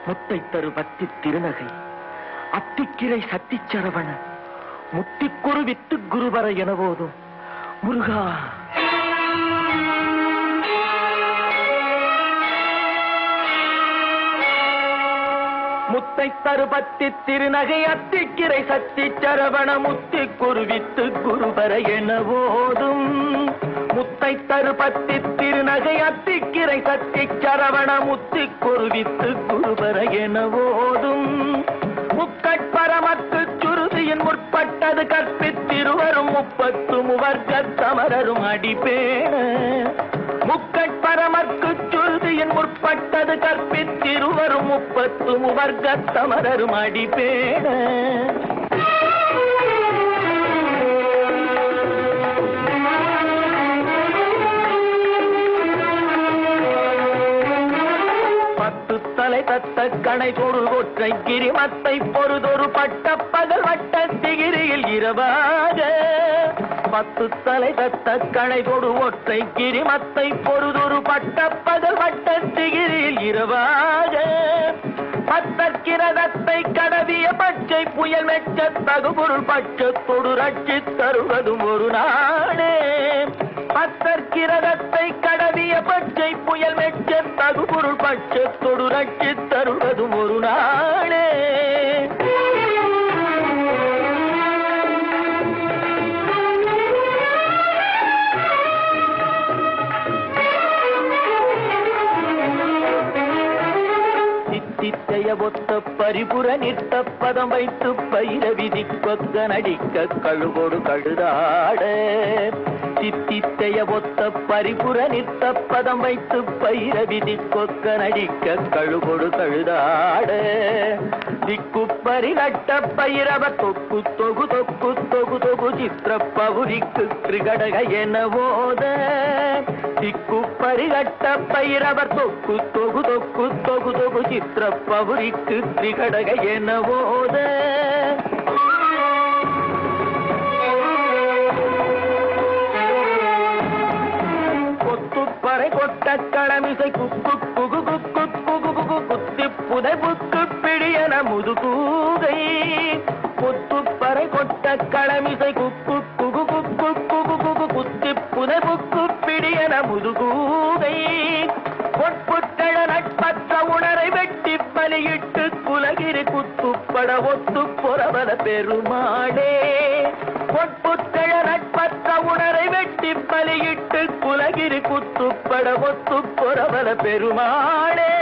முத்தை தரு பத்தி திருநகை அத்திக்கிரை சத்திச்சரவண முத்திக்குரு வித்து குருவர என போதும் முருகா. முத்தை தருபத்தி திருநகை அத்திக்கிரை சத்திச்சரவண முத்திக்குரு வித்து குருவர என போதும். முத்தை தருபத்தி திருநகை அத்திக்கிரை சத்திச்சரவண முத்திக்குரு வித்து குருவர என போதும். முக்கட்பரமத்து சுருதியின் முற்பட்டது கற்பித்திருவரும் 30 முவர்க்க சமரரும் அடிப்பேண. முக்கட்பரமற்கு சுருதியின் முற்பட்டது கற்பித்திருவரும் 30 முவர்க்க சமரரும் அடிப்பேண. தலை தத்த கணை தொடு ஒற்றை கிரிமத்தை பொறுதொரு பட்ட பகல் வட்ட திகிரியில் இரவாக. 10 தலை தத்த கணை தொடு ஒற்றை கிரிமத்தை பொறுதொரு பட்ட பகல் வட்ட திகிரியில் இரவாக. பத்தற்கிரதத்தை கடவிய பச்சை புயல் மெச்ச தகுபொருள் பட்சத்தொடு ரட்சி தருவதும் ஒரு நாடே. பத்தற்கிரதத்தை கடவிய பச்சை புயல் மெச்ச தகுபொருள் பட்சத்தொடு ரட்சி தருவதும் ஒரு நாடே. சித்தித்தைய ஒத்த பரிபுர நிற்க பதம் வைத்து பயிர விதி கொக்க நடிக்க கழுகோடு கழுதாட. சித்தித்தைய ஒத்த பரிபுர நிற்க பதம் வைத்து பயிர விதி கொக்க நடிக்க கழுகோடு கழுதாட. திக்கு பரிகட்ட பயிரவ தொக்கு தொகு தொக்கு தொகு தொகு சித்திர பவுரிக்கு திரிகடக என போத. திக்கு பரிகட்ட பயிரவர் தொக்கு தொகு தொக்கு தொகு தொகு சித்திர பவுரிக்கு திரிகடக என போத. கொத்துப்பறை கொட்ட களமிசை குக்கு குகு குக்கு குகு குகு குத்தி புதை புக்கு பிடியன முதுகூகை. கொத்துப்பறை கொட்ட களமிசை குக்கு குகு குக்கு குகு குகு குத்தி புதை புக்கு பிடியன முதுகூகை. பொற்புத்தழ நட்பற்ற உணரை வெட்டி பலியிட்டு குலகிரி குத்துப்பட ஒத்து பொறவல பெருமாளே. பொற்புத்தழ நட்பற்ற உணரை வெட்டி பலியிட்டு குலகிரி குத்துப்பட ஒத்து பொறவல பெருமாளே.